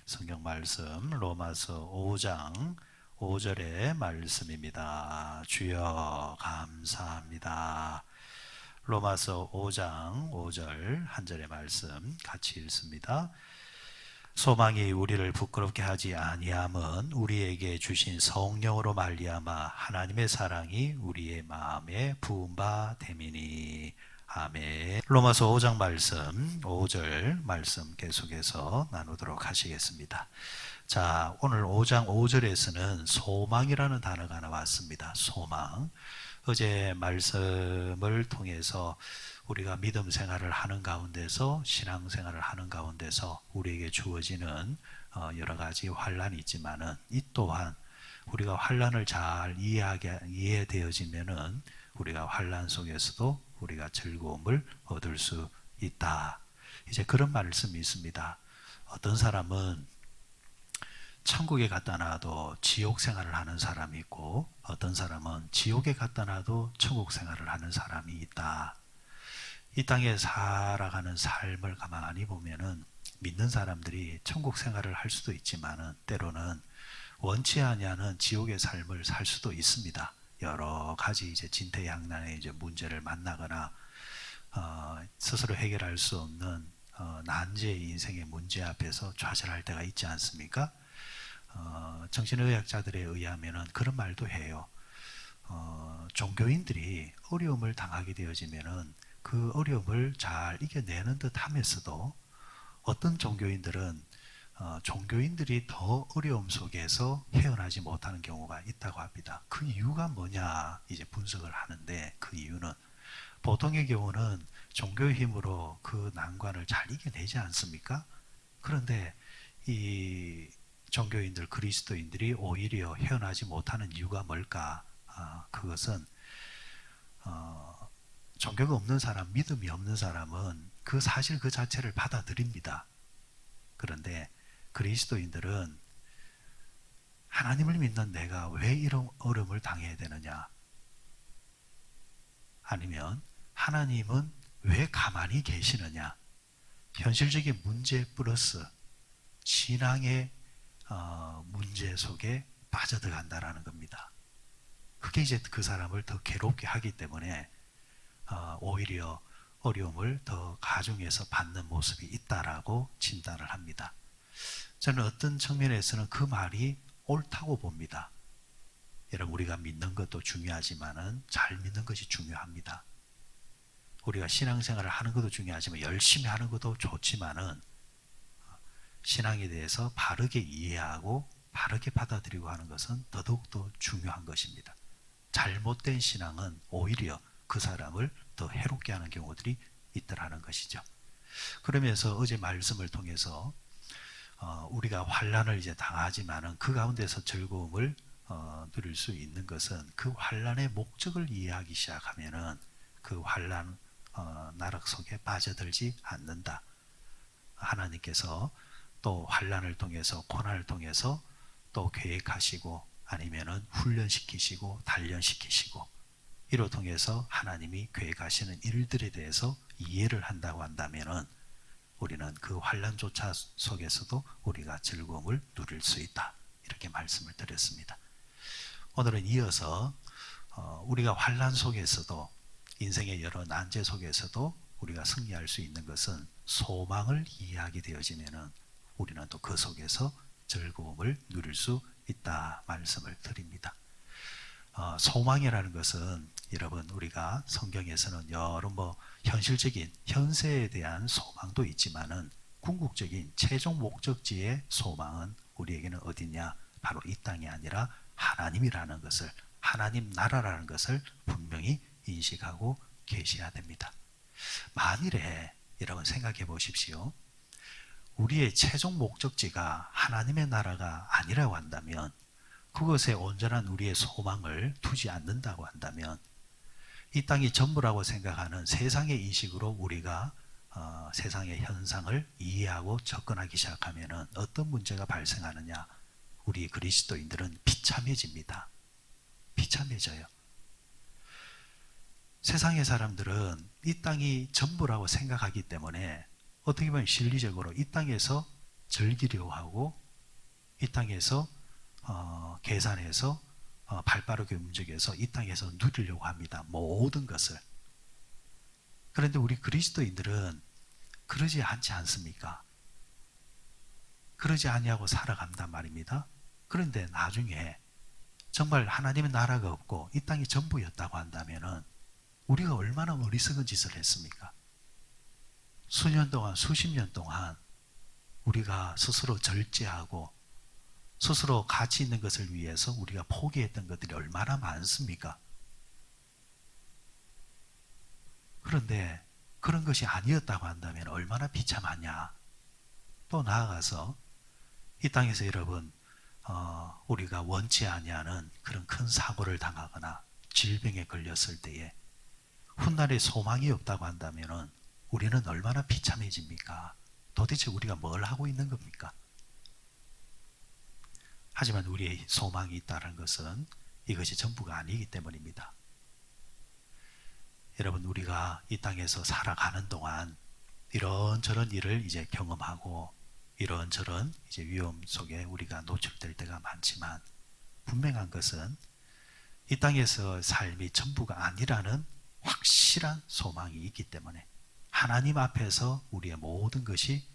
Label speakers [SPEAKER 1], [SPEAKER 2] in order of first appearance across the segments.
[SPEAKER 1] 성경 말씀 로마서 5장 5절의 말씀입니다. 주여 감사합니다. 로마서 5장 5절 한 절의 말씀 같이 읽습니다. 소망이 우리를 부끄럽게 하지 아니함은 우리에게 주신 성령으로 말미암아 하나님의 사랑이 우리의 마음에 부은 바 됨이니. 아멘. 로마서 5장 말씀 5절 말씀 계속해서 나누도록 하시겠습니다. 자, 오늘 5장 5절에서는 소망이라는 단어가 나왔습니다. 소망. 어제 말씀을 통해서 우리가 믿음 생활을 하는 가운데서, 신앙 생활을 하는 가운데서 우리에게 주어지는 여러 가지 환란이 있지만은 이 또한 우리가 환란을 잘 이해되어지면은 우리가 환란 속에서도 우리가 즐거움을 얻을 수 있다. 이제 그런 말씀이 있습니다. 어떤 사람은 천국에 갖다 놔도 지옥 생활을 하는 사람이 있고, 어떤 사람은 지옥에 갖다 놔도 천국 생활을 하는 사람이 있다. 이 땅에 살아가는 삶을 가만히 보면은 믿는 사람들이 천국 생활을 할 수도 있지만은 때로는 원치 아니하는 지옥의 삶을 살 수도 있습니다. 여러 가지 이제 진퇴양난의 이제 문제를 만나거나 스스로 해결할 수 없는 난제의 인생의 문제 앞에서 좌절할 때가 있지 않습니까? 정신의학자들에 의하면은 그런 말도 해요. 종교인들이 어려움을 당하게 되어지면은 그 어려움을 잘 이겨내는 듯 하면서도 어떤 종교인들은 종교인들이 더 어려움 속에서 헤어나지 못하는 경우가 있다고 합니다. 그 이유가 뭐냐 이제 분석을 하는데, 그 이유는 보통의 경우는 종교의 힘으로 그 난관을 잘 이겨내지 않습니까? 그런데 이 종교인들, 그리스도인들이 오히려 헤어나지 못하는 이유가 뭘까? 그것은 종교가 없는 사람, 믿음이 없는 사람은 그 사실 그 자체를 받아들입니다. 그런데 그리스도인들은 하나님을 믿는 내가 왜 이런 어려움을 당해야 되느냐? 아니면 하나님은 왜 가만히 계시느냐? 현실적인 문제 플러스 신앙의 문제 속에 빠져들어간다라는 겁니다. 그게 이제 그 사람을 더 괴롭게 하기 때문에 오히려 어려움을 더 가중해서 받는 모습이 있다라고 진단을 합니다. 저는 어떤 측면에서는 그 말이 옳다고 봅니다. 여러분, 우리가 믿는 것도 중요하지만은 잘 믿는 것이 중요합니다. 우리가 신앙생활을 하는 것도 중요하지만 열심히 하는 것도 좋지만은 신앙에 대해서 바르게 이해하고 바르게 받아들이고 하는 것은 더더욱더 중요한 것입니다. 잘못된 신앙은 오히려 그 사람을 더 해롭게 하는 경우들이 있더라는 것이죠. 그러면서 어제 말씀을 통해서 우리가 환란을 이제 당하지만은 그 가운데서 즐거움을 누릴 수 있는 것은 그 환란의 목적을 이해하기 시작하면은 그 환란 나락 속에 빠져들지 않는다. 하나님께서 또 환란을 통해서, 고난을 통해서 또 계획하시고 아니면은 훈련시키시고 단련시키시고 이로 통해서 하나님이 계획하시는 일들에 대해서 이해를 한다고 한다면은 우리는 그 환란조차 속에서도 우리가 즐거움을 누릴 수 있다. 이렇게 말씀을 드렸습니다. 오늘은 이어서 우리가 환란 속에서도, 인생의 여러 난제 속에서도 우리가 승리할 수 있는 것은 소망을 이해하게 되어지면은 우리는 또 그 속에서 즐거움을 누릴 수 있다 말씀을 드립니다. 소망이라는 것은 여러분, 우리가 성경에서는 여러 현실적인 현세에 대한 소망도 있지만은 궁극적인 최종 목적지의 소망은 우리에게는 어디냐? 바로 이 땅이 아니라 하나님이라는 것을, 하나님 나라라는 것을 분명히 인식하고 계셔야 됩니다. 만일에 여러분 생각해 보십시오. 우리의 최종 목적지가 하나님의 나라가 아니라고 한다면, 그것에 온전한 우리의 소망을 두지 않는다고 한다면, 이 땅이 전부라고 생각하는 세상의 인식으로 우리가 세상의 현상을 이해하고 접근하기 시작하면 어떤 문제가 발생하느냐? 우리 그리스도인들은 비참해집니다. 비참해져요. 세상의 사람들은 이 땅이 전부라고 생각하기 때문에 어떻게 보면 실리적으로 이 땅에서 즐기려고 하고 이 땅에서 계산해서 발빠르게 움직여서 이 땅에서 누리려고 합니다. 모든 것을. 그런데 우리 그리스도인들은 그러지 않지 않습니까? 그러지 아니하고 살아간단 말입니다. 그런데 나중에 정말 하나님의 나라가 없고 이 땅이 전부였다고 한다면은 우리가 얼마나 어리석은 짓을 했습니까? 수년 동안, 수십 년 동안 우리가 스스로 절제하고 스스로 가치 있는 것을 위해서 우리가 포기했던 것들이 얼마나 많습니까? 그런데 그런 것이 아니었다고 한다면 얼마나 비참하냐. 또 나아가서 이 땅에서 여러분 우리가 원치 아니하는 그런 큰 사고를 당하거나 질병에 걸렸을 때에 훗날에 소망이 없다고 한다면 우리는 얼마나 비참해집니까? 도대체 우리가 뭘 하고 있는 겁니까? 하지만 우리의 소망이 있다는 것은 이것이 전부가 아니기 때문입니다. 여러분, 우리가 이 땅에서 살아가는 동안 이런저런 일을 이제 경험하고 이런저런 이제 위험 속에 우리가 노출될 때가 많지만 분명한 것은 이 땅에서 삶이 전부가 아니라는 확실한 소망이 있기 때문에 하나님 앞에서 우리의 모든 것이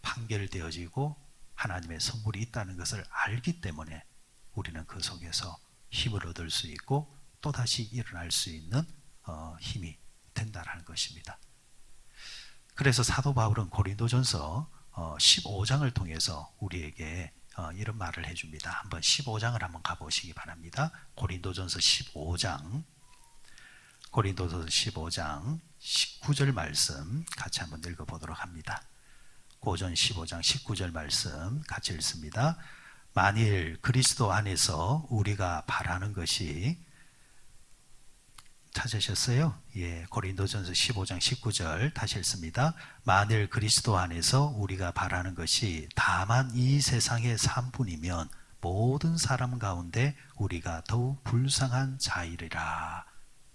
[SPEAKER 1] 판결되어지고 하나님의 선물이 있다는 것을 알기 때문에 우리는 그 속에서 힘을 얻을 수 있고 또다시 일어날 수 있는 힘이 된다는 것입니다. 그래서 사도 바울은 고린도전서 15장을 통해서 우리에게 이런 말을 해줍니다. 한번 15장을 한번 가보시기 바랍니다. 고린도전서 15장 19절 말씀 같이 한번 읽어보도록 합니다. 고전 15장 19절 말씀 같이 읽습니다. 만일 그리스도 안에서 우리가 바라는 것이 찾으셨어요? 예, 고린도전서 15장 19절 다시 읽습니다. 만일 그리스도 안에서 우리가 바라는 것이 다만 이 세상의 삶뿐이면 모든 사람 가운데 우리가 더욱 불쌍한 자이리라.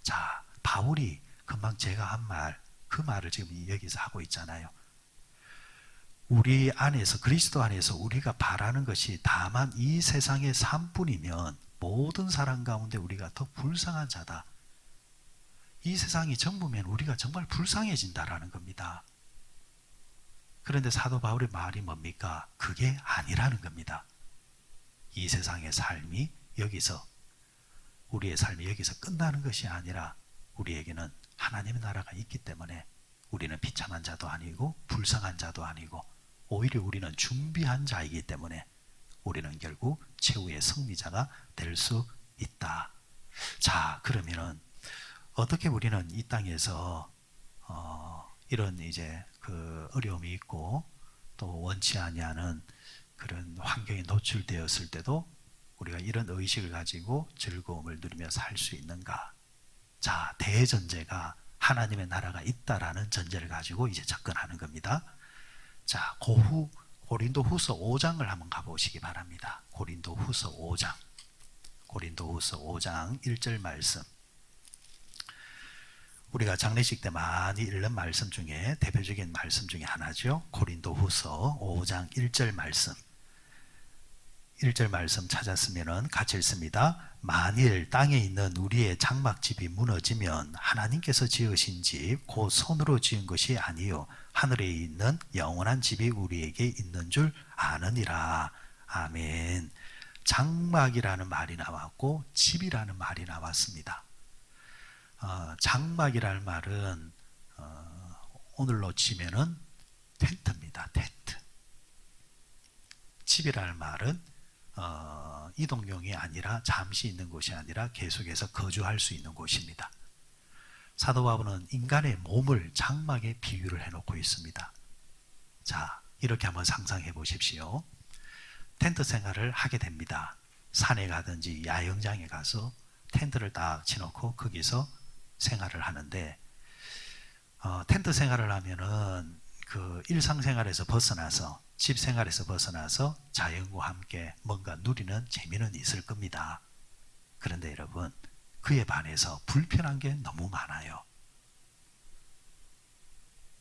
[SPEAKER 1] 자, 바울이 금방 제가 한 말, 그 말을 지금 여기서 하고 있잖아요. 우리 안에서, 그리스도 안에서 우리가 바라는 것이 다만 이 세상의 삶뿐이면 모든 사람 가운데 우리가 더 불쌍한 자다. 이 세상이 전부면 우리가 정말 불쌍해진다라는 겁니다. 그런데 사도 바울의 말이 뭡니까? 그게 아니라는 겁니다. 이 세상의 삶이 여기서, 우리의 삶이 여기서 끝나는 것이 아니라 우리에게는 하나님의 나라가 있기 때문에 우리는 비참한 자도 아니고 불쌍한 자도 아니고 오히려 우리는 준비한 자이기 때문에 우리는 결국 최후의 승리자가 될 수 있다. 자, 그러면은 어떻게 우리는 이 땅에서 이런 이제 그 어려움이 있고 또 원치 아니하는 그런 환경에 노출되었을 때도 우리가 이런 의식을 가지고 즐거움을 누리며 살 수 있는가? 자, 대전제가 하나님의 나라가 있다라는 전제를 가지고 이제 접근하는 겁니다. 자, 고린도후서 5장을 한번 가보시기 바랍니다. 고린도후서 5장 1절 말씀. 우리가 장례식 때 많이 읽는 말씀 중에 대표적인 말씀 중에 하나죠. 고린도후서 5장 1절 말씀. 1절 말씀 찾았으면 같이 읽습니다. 만일 땅에 있는 우리의 장막집이 무너지면 하나님께서 지으신 집 곧 손으로 지은 것이 아니요 하늘에 있는 영원한 집이 우리에게 있는 줄 아느니라. 아멘. 장막이라는 말이 나왔고 집이라는 말이 나왔습니다. 장막이라는 말은 오늘로 치면은 텐트입니다. 텐트. 집이라는 말은 이동용이 아니라 잠시 있는 곳이 아니라 계속해서 거주할 수 있는 곳입니다. 사도 바울은 인간의 몸을 장막에 비유를 해놓고 있습니다. 자, 이렇게 한번 상상해 보십시오. 텐트 생활을 하게 됩니다. 산에 가든지 야영장에 가서 텐트를 딱 치놓고 거기서 생활을 하는데 텐트 생활을 하면은 그 일상생활에서 벗어나서 집 생활에서 벗어나서 자연과 함께 뭔가 누리는 재미는 있을 겁니다. 그런데 여러분, 그에 반해서 불편한 게 너무 많아요.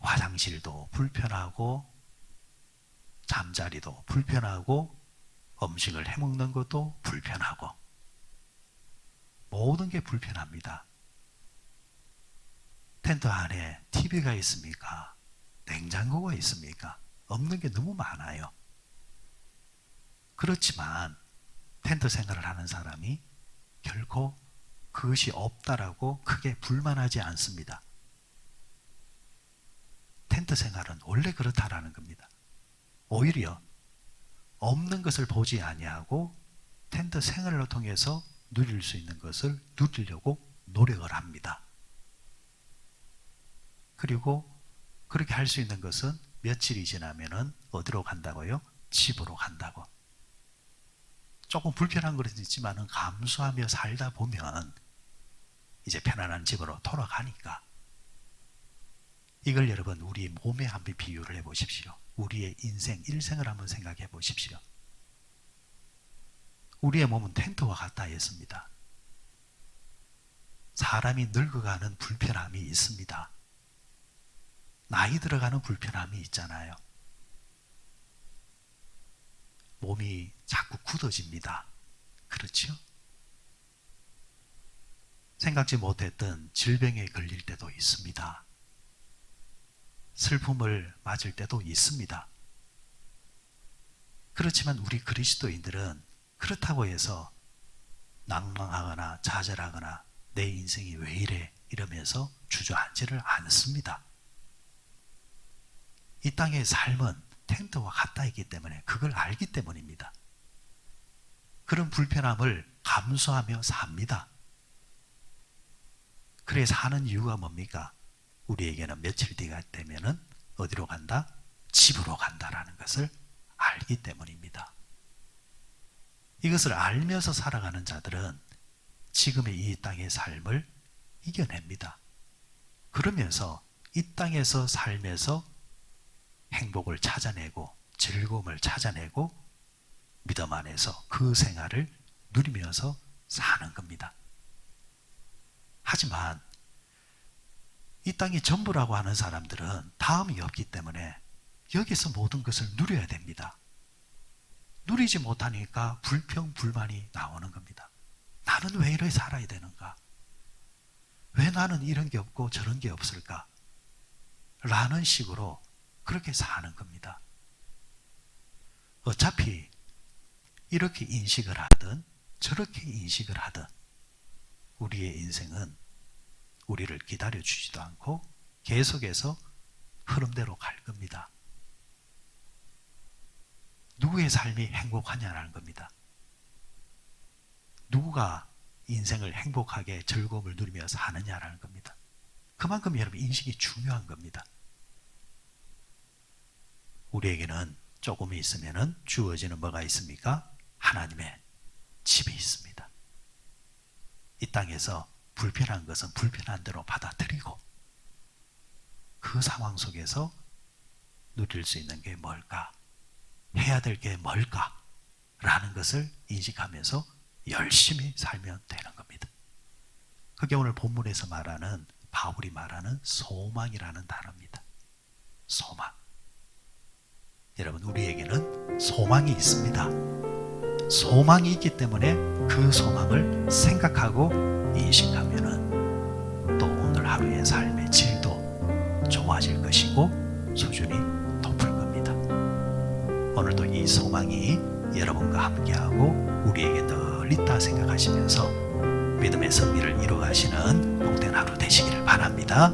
[SPEAKER 1] 화장실도 불편하고 잠자리도 불편하고 음식을 해먹는 것도 불편하고 모든 게 불편합니다. 텐트 안에 TV가 있습니까? 냉장고가 있습니까? 없는 게 너무 많아요. 그렇지만 텐트 생활을 하는 사람이 결코 그것이 없다라고 크게 불만하지 않습니다. 텐트 생활은 원래 그렇다라는 겁니다. 오히려 없는 것을 보지 아니하고 텐트 생활을 통해서 누릴 수 있는 것을 누리려고 노력을 합니다. 그리고 그렇게 할 수 있는 것은 며칠이 지나면은 어디로 간다고요? 집으로 간다고. 조금 불편한 것은 있지만 감수하며 살다 보면 이제 편안한 집으로 돌아가니까. 이걸 여러분 우리 몸에 한번 비유를 해보십시오. 우리의 인생, 일생을 한번 생각해 보십시오. 우리의 몸은 텐트와 같다 했습니다. 사람이 늙어가는 불편함이 있습니다. 나이 들어가는 불편함이 있잖아요. 몸이 자꾸 굳어집니다. 그렇죠? 생각지 못했던 질병에 걸릴 때도 있습니다. 슬픔을 맞을 때도 있습니다. 그렇지만 우리 그리스도인들은 그렇다고 해서 낭망하거나 좌절하거나 내 인생이 왜 이래 이러면서 주저앉지를 않습니다. 이 땅의 삶은 텐트와 같다 있기 때문에 그걸 알기 때문입니다. 그런 불편함을 감수하며 삽니다. 그래 사는 이유가 뭡니까? 우리에게는 며칠 뒤가 되면은 어디로 간다? 집으로 간다라는 것을 알기 때문입니다. 이것을 알면서 살아가는 자들은 지금의 이 땅의 삶을 이겨냅니다. 그러면서 이 땅에서 살면서 행복을 찾아내고 즐거움을 찾아내고 믿음 안에서 그 생활을 누리면서 사는 겁니다. 하지만 이 땅이 전부라고 하는 사람들은 다음이 없기 때문에 여기서 모든 것을 누려야 됩니다. 누리지 못하니까 불평, 불만이 나오는 겁니다. 나는 왜 이렇게 살아야 되는가? 왜 나는 이런 게 없고 저런 게 없을까? 라는 식으로 그렇게 사는 겁니다. 어차피 이렇게 인식을 하든 저렇게 인식을 하든 우리의 인생은 우리를 기다려주지도 않고 계속해서 흐름대로 갈 겁니다. 누구의 삶이 행복하냐라는 겁니다. 누구가 인생을 행복하게 즐거움을 누리며 사느냐라는 겁니다. 그만큼 여러분 인식이 중요한 겁니다. 우리에게는 조금 있으면 주어지는 뭐가 있습니까? 하나님의 집이 있습니다. 이 땅에서 불편한 것은 불편한 대로 받아들이고 그 상황 속에서 누릴 수 있는 게 뭘까? 해야 될 게 뭘까? 라는 것을 인식하면서 열심히 살면 되는 겁니다. 그게 오늘 본문에서 말하는 바울이 말하는 소망이라는 단어입니다. 소망. 여러분 우리에게는 소망이 있습니다. 소망이 있기 때문에 그 소망을 생각하고 인식하면은 또 오늘 하루의 삶의 질도 좋아질 것이고 수준이 높을 겁니다. 오늘도 이 소망이 여러분과 함께하고 우리에게 늘 있다 생각하시면서 믿음의 승리를 이루어가시는 복된 하루 되시기를 바랍니다.